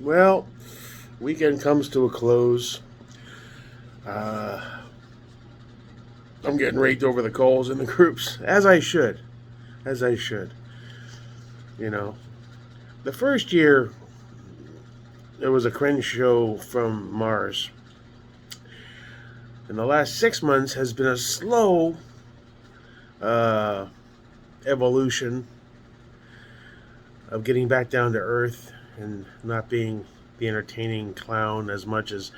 Well, weekend comes to a close. Uh, I'm getting raked over the coals in the groups, as I should. As I should. You know, the first year, it was a cringe show from Mars. And the last 6 months has been a slow uh, evolution of getting back down to earth and not being the entertaining clown as much as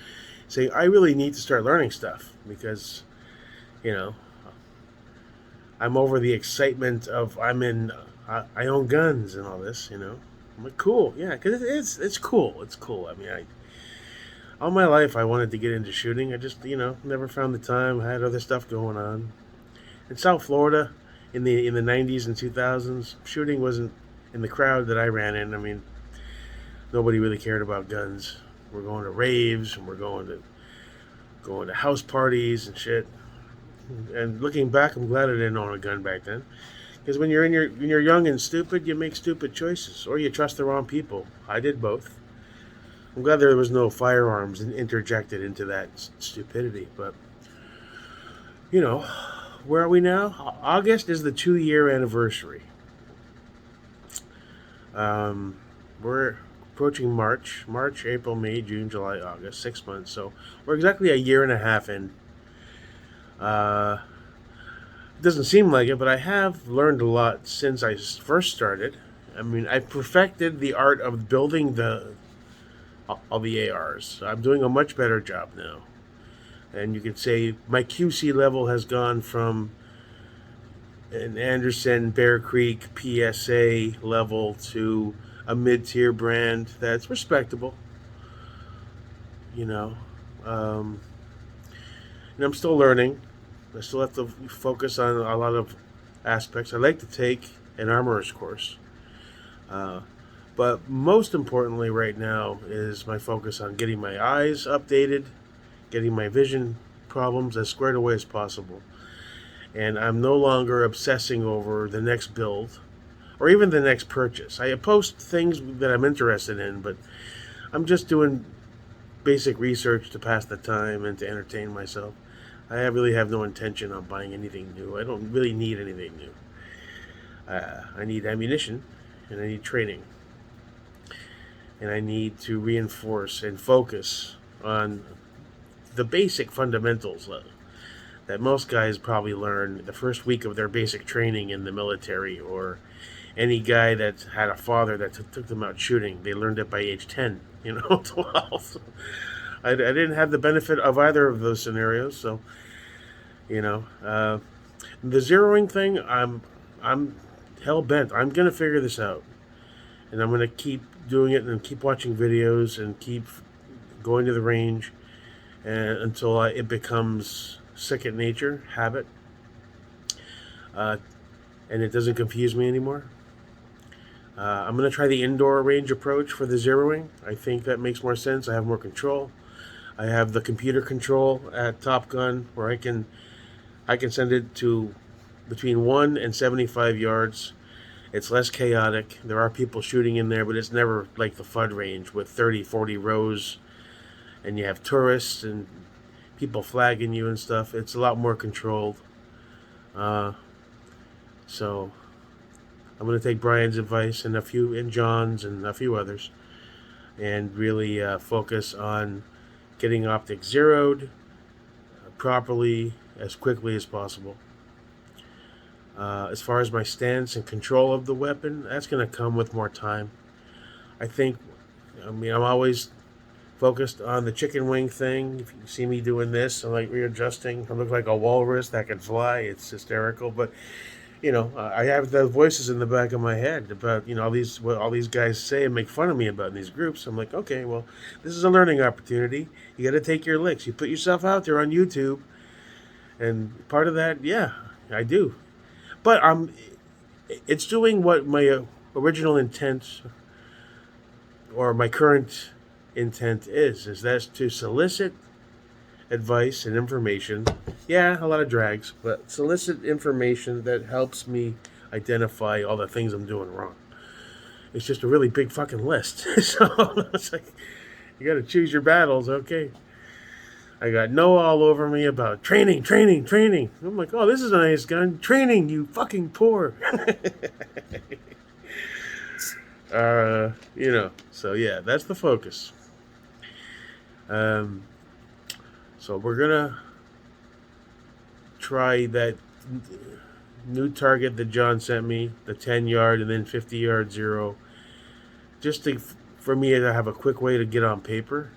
saying, I really need to start learning stuff because, you know, I'm over the excitement of I own guns and all this. I'm like, cool, yeah, because it's cool. It's cool. I mean, all my life I wanted to get into shooting. I just never found the time. I had other stuff going on. In South Florida, in the 90s and 2000s, shooting wasn't in the crowd that I ran in. I mean, nobody really cared about guns. We're going to raves and we're going to house parties and shit. And looking back, I'm glad I didn't own a gun back then. Because when you're young and stupid, you make stupid choices, or you trust the wrong people. I did both. I'm glad there was no firearms interjected into that stupidity. But you know, where are we now? August is the 2 year anniversary. We're approaching March, April, May, June, July, August, 6 months. So we're exactly a year and a half in. Uh, it doesn't seem like it, but I have learned a lot since I first started. I mean, I perfected the art of building all the ARs. I'm doing a much better job now. And you can say my QC level has gone from an Anderson Bear Creek PSA level to a mid tier brand that's respectable, you know. Um, and I'm still learning. I still have to focus on a lot of aspects. I like to take an armorer's course. Uh, but most importantly, right now, is my focus on getting my eyes updated, getting my vision problems as squared away as possible. And I'm no longer obsessing over the next build or even the next purchase. I post things that I'm interested in, but I'm just doing basic research to pass the time and to entertain myself. I really have no intention on buying anything new. I don't really need anything new. I need ammunition and I need training. And I need to reinforce and focus on the basic fundamentals that most guys probably learn the first week of their basic training in the military, or any guy that had a father that took them out shooting. They learned it by age 10, 12. I didn't have the benefit of either of those scenarios, so, you know. The zeroing thing, I'm hell bent. I'm going to figure this out. And I'm going to keep doing it and keep watching videos and keep going to the range until it becomes second nature, habit, uh, and it doesn't confuse me anymore. I'm going to try the indoor range approach for the zeroing. I think that makes more sense. I have more control. I have the computer control at Top Gun where I can send it to between 1 and 75 yards. It's less chaotic. There are people shooting in there, but it's never like the FUD range with 30, 40 rows and you have tourists and people flagging you and stuff. It's a lot more controlled. Uh, so I'm going to take Brian's advice and John's and a few others, and really focus on getting optics zeroed properly as quickly as possible. As far as my stance and control of the weapon, that's going to come with more time. I think. I mean, I'm always focused on the chicken wing thing. If you see me doing this, I'm like readjusting. I look like a walrus that can fly. It's hysterical, but I have the voices in the back of my head about all these what all these guys say and make fun of me about in these groups. I'm like, okay, well, this is a learning opportunity. You got to take your licks. You put yourself out there on YouTube, and part of that, yeah, I do. But it's doing what my original intent or my current intent is that to solicit advice and information. Yeah, a lot of drags, but solicit information that helps me identify all the things I'm doing wrong. It's just a really big fucking list. So it's like, you got to choose your battles. Okay. I got Noah all over me about training, training, training. I'm like, oh, this is a nice gun. Training, you fucking poor. So yeah, that's the focus. Um, so we're gonna try that new target that John sent me, the 10 yard and then 50 yard zero, just for me to have a quick way to get on paper.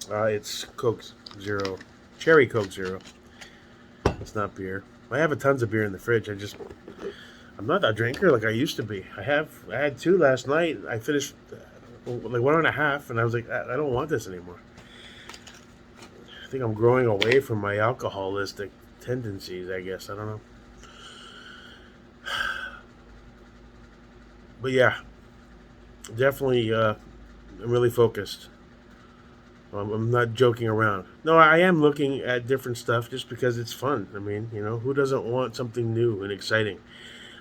It's Coke Zero, Cherry Coke Zero. It's not beer. I have tons of beer in the fridge. I'm not a drinker like I used to be. I had two last night. I finished like one and a half, and I was like, I don't want this anymore. I think I'm growing away from my alcoholistic tendencies, I guess. I don't know. But yeah, definitely, I'm really focused. I'm not joking around. No, I am looking at different stuff just because it's fun. I mean, who doesn't want something new and exciting?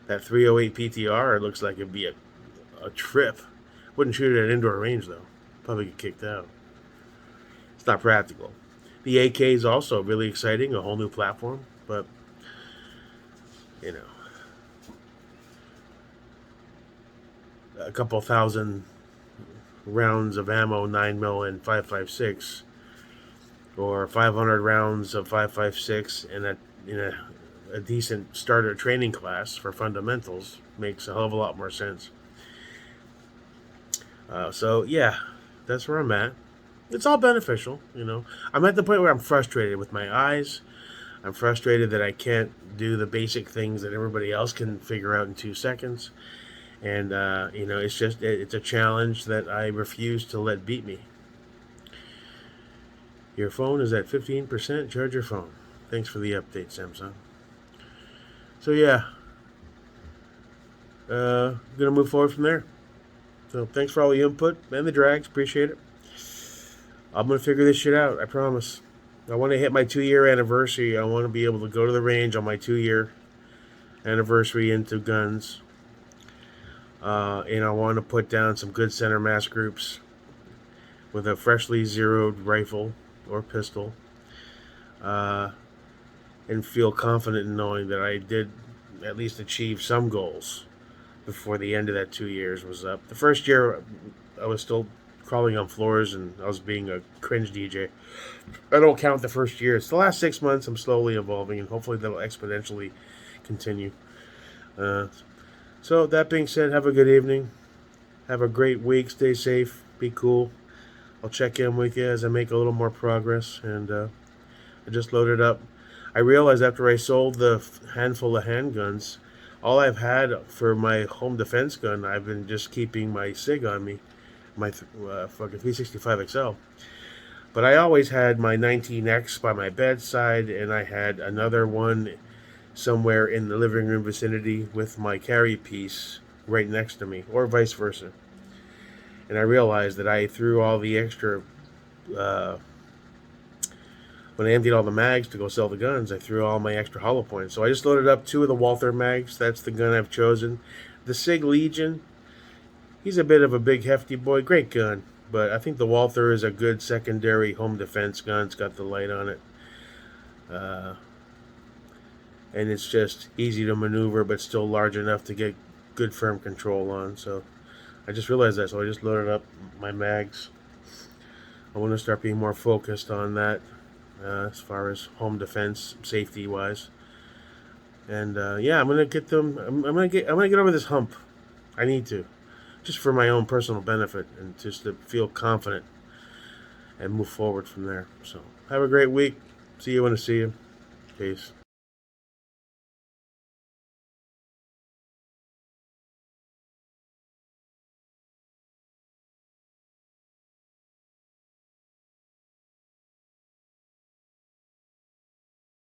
That 308 PTR, it looks like it'd be a trip. Wouldn't shoot it at indoor range, though. Probably get kicked out. It's not practical. The AK is also really exciting, a whole new platform, but, a couple thousand rounds of ammo, 9mm and 5.56, or 500 rounds of 5.56 in a decent starter training class for fundamentals makes a hell of a lot more sense. So yeah, that's where I'm at. It's all beneficial, I'm at the point where I'm frustrated with my eyes. I'm frustrated that I can't do the basic things that everybody else can figure out in 2 seconds. And, it's a challenge that I refuse to let beat me. Your phone is at 15%. Charge your phone. Thanks for the update, Samsung. So, yeah. Going to move forward from there. So, thanks for all the input and the drags. Appreciate it. I'm going to figure this shit out. I promise. I want to hit my 2-year anniversary. I want to be able to go to the range on my 2-year anniversary into guns. And I want to put down some good center mass groups with a freshly zeroed rifle or pistol, and feel confident in knowing that I did at least achieve some goals before the end of that 2 years was up. The first year, I was still crawling on floors and I was being a cringe DJ. I don't count the first year. It's the last 6 months I'm slowly evolving, and hopefully that'll exponentially continue. So that being said, have a good evening. Have a great week. Stay safe. Be cool. I'll check in with you as I make a little more progress. And I just loaded up. I realized after I sold the handful of handguns, all I've had for my home defense gun, I've been just keeping my SIG on me, my fucking 365 XL. But I always had my 19X by my bedside, and I had another one somewhere in the living room vicinity with my carry piece right next to me, or vice versa. And I realized that I threw all the extra, when I emptied all the mags to go sell the guns, I threw all my extra hollow points. So I just loaded up 2 of the Walther mags. That's the gun I've chosen. The SIG Legion, he's a bit of a big hefty boy, great gun. But I think the Walther is a good secondary home defense gun. It's got the light on it. And it's just easy to maneuver, but still large enough to get good firm control on. So I just realized that, so I just loaded up my mags. I want to start being more focused on that as far as home defense, safety wise. And yeah, I'm gonna get them. I'm gonna get over this hump. I need to, just for my own personal benefit, and just to feel confident and move forward from there. So have a great week. See you when I see you. Peace.